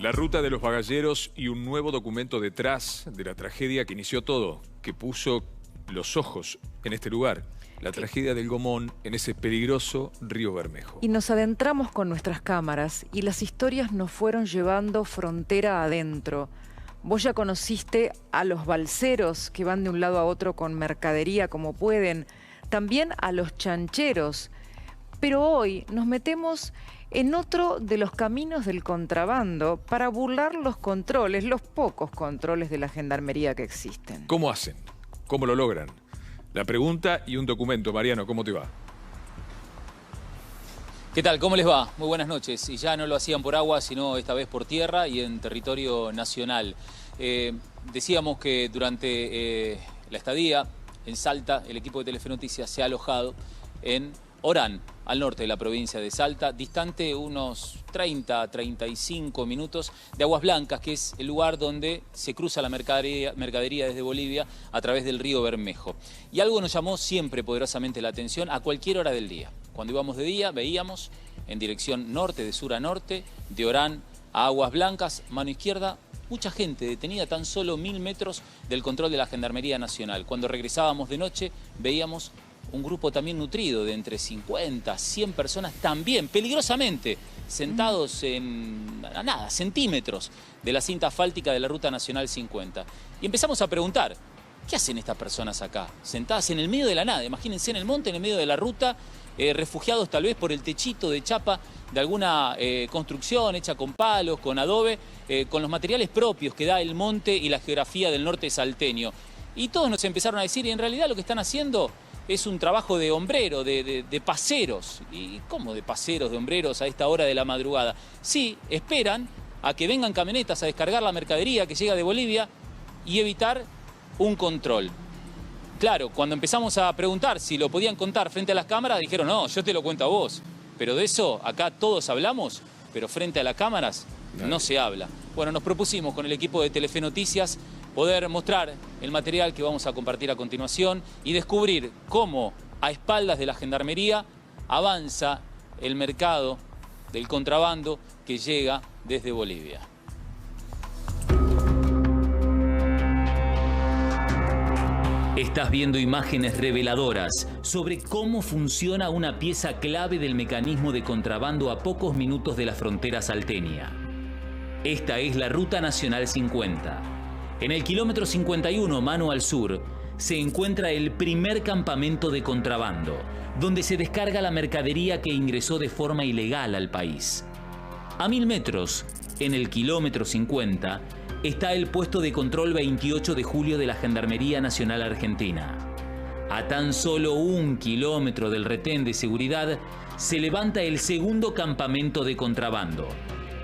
La ruta de los bagalleros y un nuevo documento detrás de la tragedia que inició todo, que puso los ojos en este lugar. La tragedia del Gomón en ese peligroso río Bermejo. Y nos adentramos con nuestras cámaras y las historias nos fueron llevando frontera adentro. Vos ya conociste a los balseros que van de un lado a otro con mercadería como pueden, también a los chancheros. Pero hoy nos metemos en otro de los caminos del contrabando para burlar los controles, los pocos controles de la gendarmería que existen. ¿Cómo hacen? ¿Cómo lo logran? La pregunta y un documento. Mariano, ¿cómo te va? ¿Qué tal? ¿Cómo les va? Muy buenas noches. Y ya no lo hacían por agua, sino esta vez por tierra y en territorio nacional. Decíamos que durante la estadía en Salta, el equipo de Telefe Noticias se ha alojado en Orán, al norte de la provincia de Salta, distante unos 30-35 minutos de Aguas Blancas, que es el lugar donde se cruza la mercadería desde Bolivia a través del río Bermejo. Y algo nos llamó siempre poderosamente la atención a cualquier hora del día. Cuando íbamos de día veíamos en dirección norte, de sur a norte, de Orán a Aguas Blancas, mano izquierda, mucha gente detenida a tan solo 1000 metros del control de la Gendarmería Nacional. Cuando regresábamos de noche veíamos un grupo también nutrido de entre 50, 100 personas, también peligrosamente sentados en nada, centímetros de la cinta asfáltica de la Ruta Nacional 50. Y empezamos a preguntar, ¿qué hacen estas personas acá? Sentadas en el medio de la nada, imagínense en el monte, en el medio de la ruta, refugiados tal vez por el techito de chapa de alguna construcción hecha con palos, con adobe, con los materiales propios que da el monte y la geografía del norte salteño. Y todos nos empezaron a decir, y en realidad lo que están haciendo es un trabajo de hombrero, de paseros. ¿Y cómo de paseros, de hombreros a esta hora de la madrugada? Sí, esperan a que vengan camionetas a descargar la mercadería que llega de Bolivia y evitar un control. Claro, cuando empezamos a preguntar si lo podían contar frente a las cámaras, dijeron, no, yo te lo cuento a vos. Pero de eso acá todos hablamos, pero frente a las cámaras no se habla. Bueno, nos propusimos con el equipo de Telefe Noticias poder mostrar el material que vamos a compartir a continuación y descubrir cómo, a espaldas de la Gendarmería, avanza el mercado del contrabando que llega desde Bolivia. Estás viendo imágenes reveladoras sobre cómo funciona una pieza clave del mecanismo de contrabando a pocos minutos de la frontera salteña. Esta es la Ruta Nacional 50. En el kilómetro 51, mano al sur, se encuentra el primer campamento de contrabando, donde se descarga la mercadería que ingresó de forma ilegal al país. A 1000 metros, en el kilómetro 50, está el puesto de control 28 de julio de la Gendarmería Nacional Argentina. A tan solo 1 kilómetro del retén de seguridad, se levanta el segundo campamento de contrabando.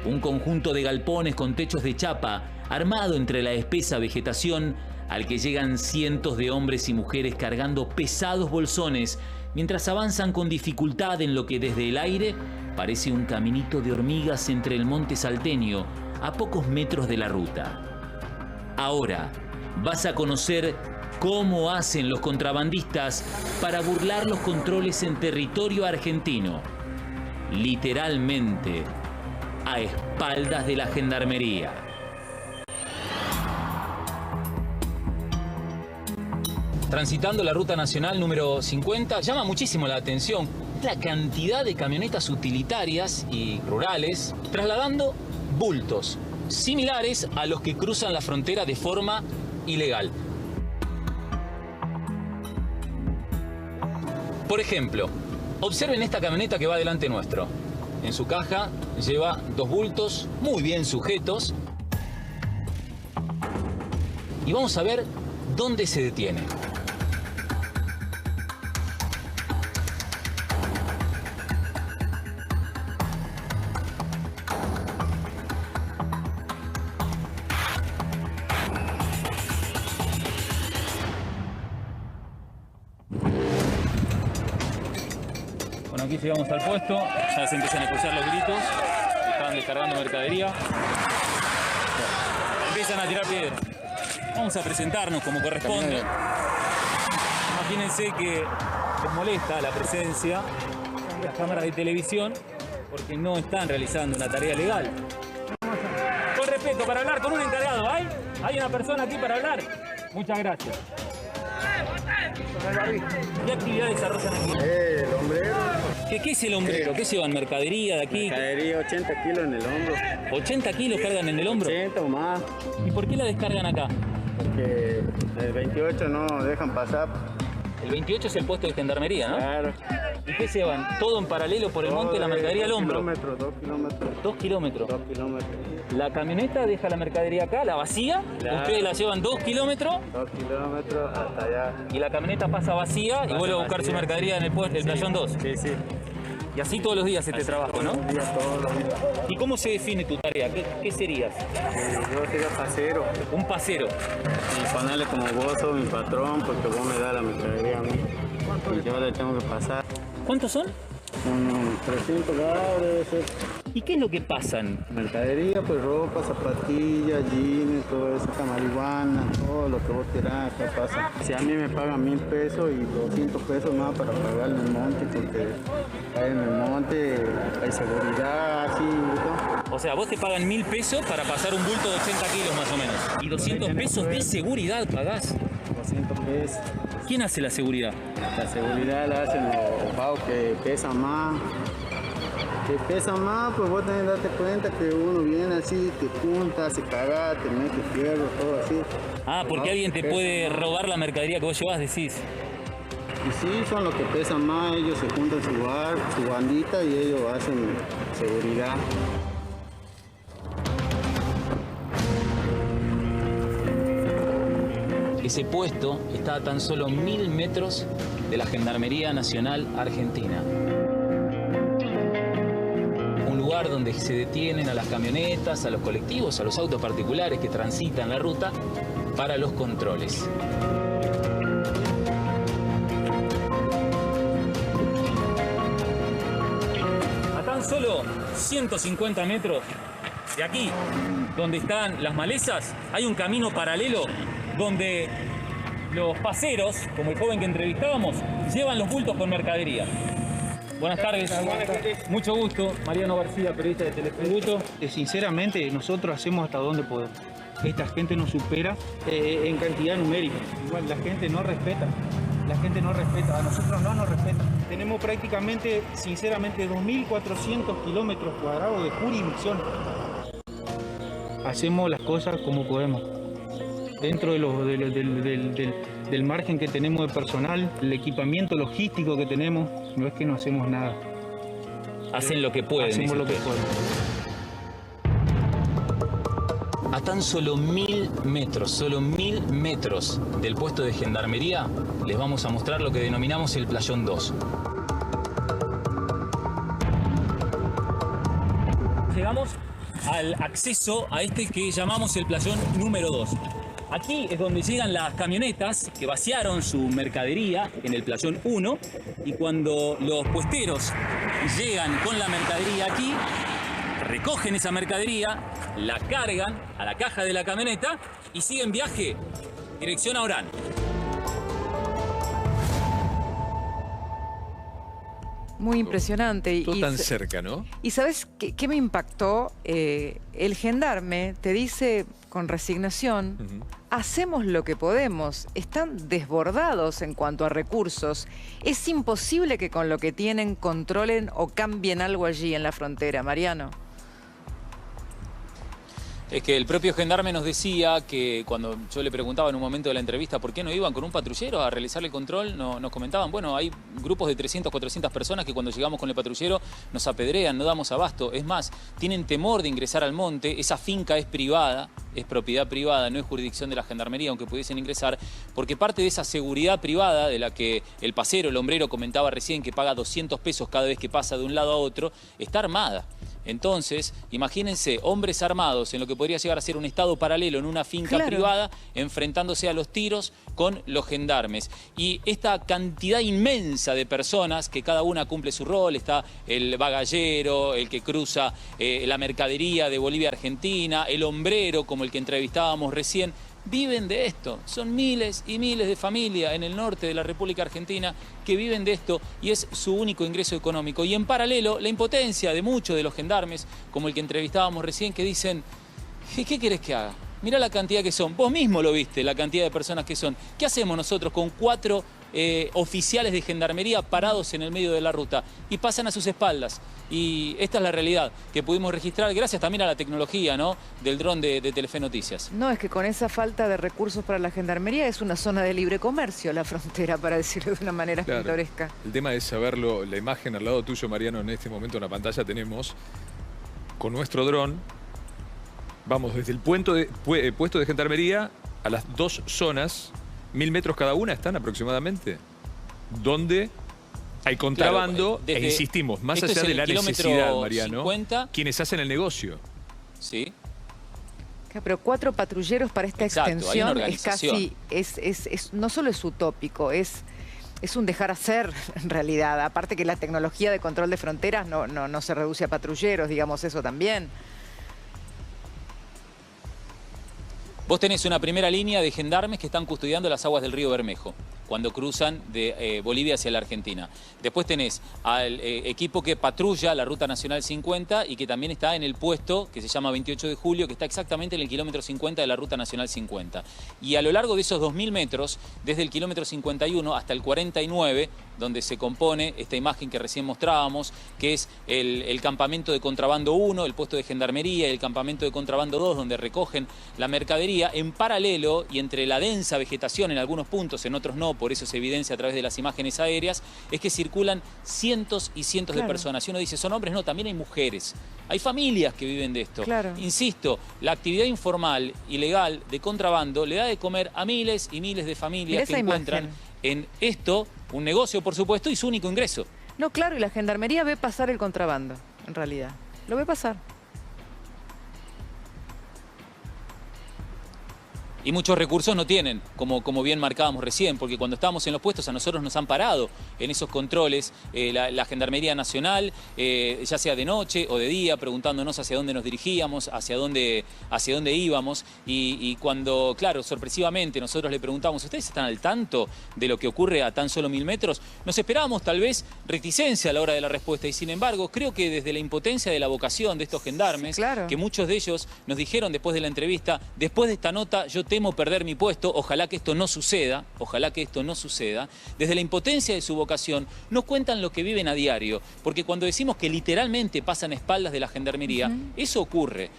Un conjunto de galpones con techos de chapa, armado entre la espesa vegetación, al que llegan cientos de hombres y mujeres cargando pesados bolsones, mientras avanzan con dificultad en lo que desde el aire parece un caminito de hormigas entre el monte salteño, a pocos metros de la ruta. Ahora vas a conocer cómo hacen los contrabandistas para burlar los controles en territorio argentino. Literalmente, a espaldas de la Gendarmería. Transitando la Ruta Nacional número 50, llama muchísimo la atención la cantidad de camionetas utilitarias y rurales trasladando bultos similares a los que cruzan la frontera de forma ilegal. Por ejemplo, observen esta camioneta que va delante nuestro. En su caja lleva 2 bultos muy bien sujetos. Y vamos a ver dónde se detiene. Bueno, aquí llegamos al puesto, ya se empiezan a escuchar los gritos, están descargando mercadería. Bueno, empiezan a tirar piedras. Vamos a presentarnos como corresponde. Imagínense que les molesta la presencia de las cámaras de televisión porque no están realizando una tarea legal. respeto, para hablar con un encargado. ¿Hay una persona aquí para hablar? Muchas gracias. ¿Qué actividad desarrollan aquí? El hombrero. ¿Qué es el hombrero? ¿Qué llevan? ¿Mercadería de aquí? Mercadería, 80 kilos en el hombro. ¿80 kilos cargan en el hombro? 80 o más. ¿Y por qué la descargan acá? Porque el 28 no dejan pasar. El 28 es el puesto de gendarmería, ¿no? Claro. ¿Y qué llevan? ¿Todo en paralelo por el monte, la mercadería al hombro? 2 kilómetros. 2 kilómetros. 2 kilómetros. La camioneta deja la mercadería acá, la vacía. Claro. Ustedes la llevan 2 kilómetros. 2 kilómetros hasta allá. Y la camioneta pasa vacía y vuelve a buscar su mercadería en el playón 2. Sí, sí. Y así todos los días este trabajo, ¿no? Todos los días. ¿Y cómo se define tu tarea? ¿Qué serías? Yo sería pasero. Un pasero. Y ponerle como vos sos mi patrón porque vos me das la mercadería a mí. Y yo le tengo que pasar. ¿Cuántos son? Unos 300 dólares. ¿Y qué es lo que pasan? Mercadería, pues ropa, zapatillas, jeans, todo eso, marihuana, todo lo que vos quieras, acá pasa. Si a mí me pagan 1000 pesos y 200 pesos más para pagar el monte, porque ahí en el monte hay seguridad, así y todo. O sea, vos te pagan 1000 pesos para pasar un bulto de 80 kilos más o menos. ¿Y 200 pesos de seguridad pagás? 200 pesos. ¿Quién hace la seguridad? La seguridad la hacen los pagos que pesan más. Que pesan más, pues vos tenés que darte cuenta que uno viene así, te junta, se caga, te mete fierro, todo así. Ah, porque alguien te puede robar la mercadería que vos llevas, decís. Y sí, son los que pesan más, ellos se juntan su bandita y ellos hacen seguridad. Ese puesto está a tan solo 1000 metros de la Gendarmería Nacional Argentina. Un lugar donde se detienen a las camionetas, a los colectivos, a los autos particulares que transitan la ruta para los controles. A tan solo 150 metros de aquí, donde están las malezas, hay un camino paralelo donde los paseros, como el joven que entrevistábamos, llevan los bultos con mercadería. Buenas tardes. Mucho gusto. Mariano García, periodista de Teletributo. Sinceramente, nosotros hacemos hasta donde podemos. Esta gente nos supera en cantidad numérica. Igual la gente no respeta. La gente no respeta. A nosotros no nos respeta. Tenemos prácticamente, sinceramente, 2.400 kilómetros cuadrados de jurisdicción. Hacemos las cosas como podemos. Dentro de del margen que tenemos de personal, el equipamiento logístico que tenemos, no es que no hacemos nada. Hacen lo que pueden. Hacemos lo que podemos. A tan solo 1000 metros, solo 1000 metros del puesto de gendarmería, les vamos a mostrar lo que denominamos el playón 2. Llegamos al acceso a este que llamamos el playón número 2. Aquí es donde llegan las camionetas que vaciaron su mercadería en el playón 1 y cuando los puesteros llegan con la mercadería aquí, recogen esa mercadería, la cargan a la caja de la camioneta y siguen viaje dirección a Orán. Muy impresionante. Todo tan cerca, ¿no? ¿Y sabes qué me impactó? El gendarme te dice con resignación, hacemos lo que podemos. Están desbordados en cuanto a recursos. Es imposible que con lo que tienen controlen o cambien algo allí en la frontera, Mariano. Es que el propio gendarme nos decía que cuando yo le preguntaba en un momento de la entrevista por qué no iban con un patrullero a realizar el control, nos comentaban, bueno, hay grupos de 300, 400 personas que cuando llegamos con el patrullero nos apedrean, no damos abasto. Es más, tienen temor de ingresar al monte, esa finca es privada, es propiedad privada, no es jurisdicción de la gendarmería, aunque pudiesen ingresar, porque parte de esa seguridad privada de la que el pasero, el hombrero comentaba recién, que paga 200 pesos cada vez que pasa de un lado a otro, está armada. Entonces, imagínense, hombres armados en lo que podría llegar a ser un estado paralelo en una finca privada, enfrentándose a los tiros con los gendarmes. Y esta cantidad inmensa de personas, que cada una cumple su rol, está el bagallero, el que cruza la mercadería de Bolivia a Argentina, el hombrero, como el que entrevistábamos recién, viven de esto. Son miles y miles de familias en el norte de la República Argentina que viven de esto y es su único ingreso económico. Y en paralelo, la impotencia de muchos de los gendarmes, como el que entrevistábamos recién, que dicen, ¿Qué querés que haga? Mirá la cantidad que son. Vos mismo lo viste, la cantidad de personas que son. ¿Qué hacemos nosotros con 4 oficiales de gendarmería parados en el medio de la ruta? Y pasan a sus espaldas. Y esta es la realidad que pudimos registrar gracias también a la tecnología, ¿no?, del dron de Telefe Noticias. No, es que con esa falta de recursos para la gendarmería es una zona de libre comercio la frontera, para decirlo de una manera pintoresca. El tema es saberlo. La imagen al lado tuyo, Mariano, en este momento en la pantalla tenemos con nuestro dron. Vamos desde el puesto de gendarmería a las 2 zonas, 1000 metros cada una están aproximadamente, donde hay contrabando, claro, e insistimos, más allá de la necesidad, Mariano, 50, quienes hacen el negocio. Sí. Pero 4 patrulleros para esta extensión es casi, no solo es utópico, es un dejar hacer en realidad. Aparte que la tecnología de control de fronteras no se reduce a patrulleros, digamos eso también. Vos tenés una primera línea de gendarmes que están custodiando las aguas del río Bermejo cuando cruzan de Bolivia hacia la Argentina. Después tenés al equipo que patrulla la Ruta Nacional 50 y que también está en el puesto que se llama 28 de Julio, que está exactamente en el kilómetro 50 de la Ruta Nacional 50. Y a lo largo de esos 2000 metros, desde el kilómetro 51 hasta el 49, donde se compone esta imagen que recién mostrábamos, que es el campamento de contrabando 1, el puesto de gendarmería, y el campamento de contrabando 2, donde recogen la mercadería, en paralelo y entre la densa vegetación en algunos puntos, en otros no, por eso se evidencia a través de las imágenes aéreas, es que circulan cientos y cientos de personas. Y uno dice, ¿son hombres? No, también hay mujeres. Hay familias que viven de esto. Insisto, la actividad informal, ilegal, de contrabando, le da de comer a miles y miles de familias que encuentran en esto un negocio, por supuesto, y su único ingreso. No, claro, y la gendarmería ve pasar el contrabando, en realidad. Lo ve pasar. Y muchos recursos no tienen, como bien marcábamos recién, porque cuando estábamos en los puestos a nosotros nos han parado en esos controles la Gendarmería Nacional, ya sea de noche o de día, preguntándonos hacia dónde nos dirigíamos, hacia dónde íbamos. Y cuando, claro, sorpresivamente nosotros le preguntamos, ¿ustedes están al tanto de lo que ocurre a tan solo 1000 metros? Nos esperábamos tal vez reticencia a la hora de la respuesta, y sin embargo creo que desde la impotencia de la vocación de estos gendarmes, que muchos de ellos nos dijeron después de la entrevista, después de esta nota yo temo perder mi puesto, ojalá que esto no suceda, desde la impotencia de su vocación, nos cuentan lo que viven a diario, porque cuando decimos que literalmente pasan a espaldas de la gendarmería, eso ocurre.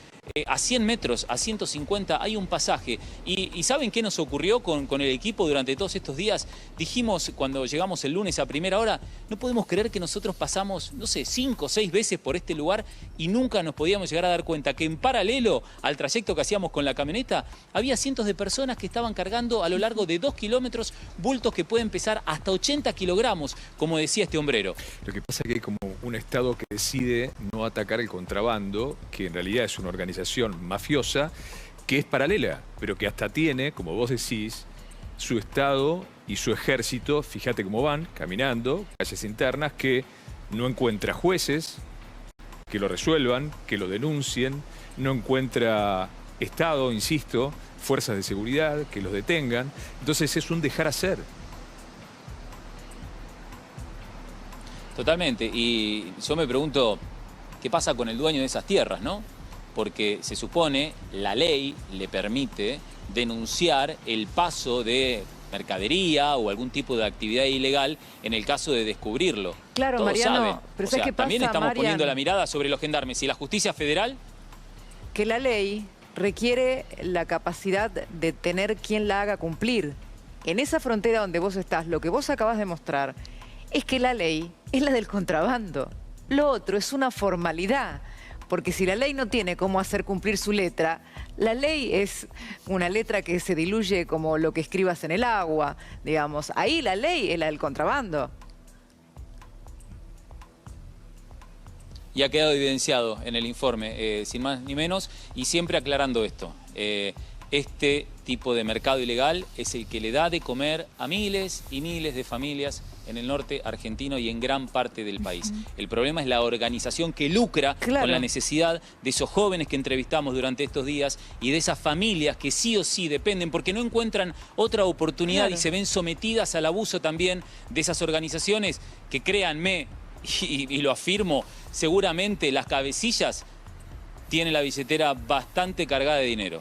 A 100 metros, a 150 hay un pasaje. ¿Y saben qué nos ocurrió con el equipo durante todos estos días? Dijimos cuando llegamos el lunes a primera hora, no podemos creer que nosotros pasamos, no sé, 5 o 6 veces por este lugar y nunca nos podíamos llegar a dar cuenta que en paralelo al trayecto que hacíamos con la camioneta, había cientos de personas que estaban cargando a lo largo de 2 kilómetros bultos que pueden pesar hasta 80 kilogramos, como decía este hombrero. Lo que pasa es que hay como un Estado que decide no atacar el contrabando, que en realidad es una organización mafiosa, que es paralela, pero que hasta tiene, como vos decís, su Estado y su ejército, fíjate cómo van, caminando, calles internas, que no encuentra jueces que lo resuelvan, que lo denuncien, no encuentra Estado, insisto, fuerzas de seguridad que los detengan. Entonces es un dejar hacer. Totalmente, y yo me pregunto, ¿qué pasa con el dueño de esas tierras, no? Porque se supone la ley le permite denunciar el paso de mercadería o algún tipo de actividad ilegal en el caso de descubrirlo. Claro, todos Mariano, saben. pero o sea, ¿qué pasa, también estamos Marian? poniendo la mirada sobre los gendarmes. ¿Y la justicia federal? Que la ley requiere la capacidad de tener quien la haga cumplir. En esa frontera donde vos estás, lo que vos acabas de mostrar es que la ley es la del contrabando. Lo otro es una formalidad. Porque si la ley no tiene cómo hacer cumplir su letra, la ley es una letra que se diluye como lo que escribas en el agua, digamos. Ahí la ley es la del contrabando. Y ha quedado evidenciado en el informe, sin más ni menos, y siempre aclarando esto. Este tipo de mercado ilegal es el que le da de comer a miles y miles de familias en el norte argentino y en gran parte del país. El problema es la organización que lucra con la necesidad de esos jóvenes que entrevistamos durante estos días y de esas familias que sí o sí dependen porque no encuentran otra oportunidad y se ven sometidas al abuso también de esas organizaciones que, créanme, y lo afirmo, seguramente las cabecillas tiene la billetera bastante cargada de dinero.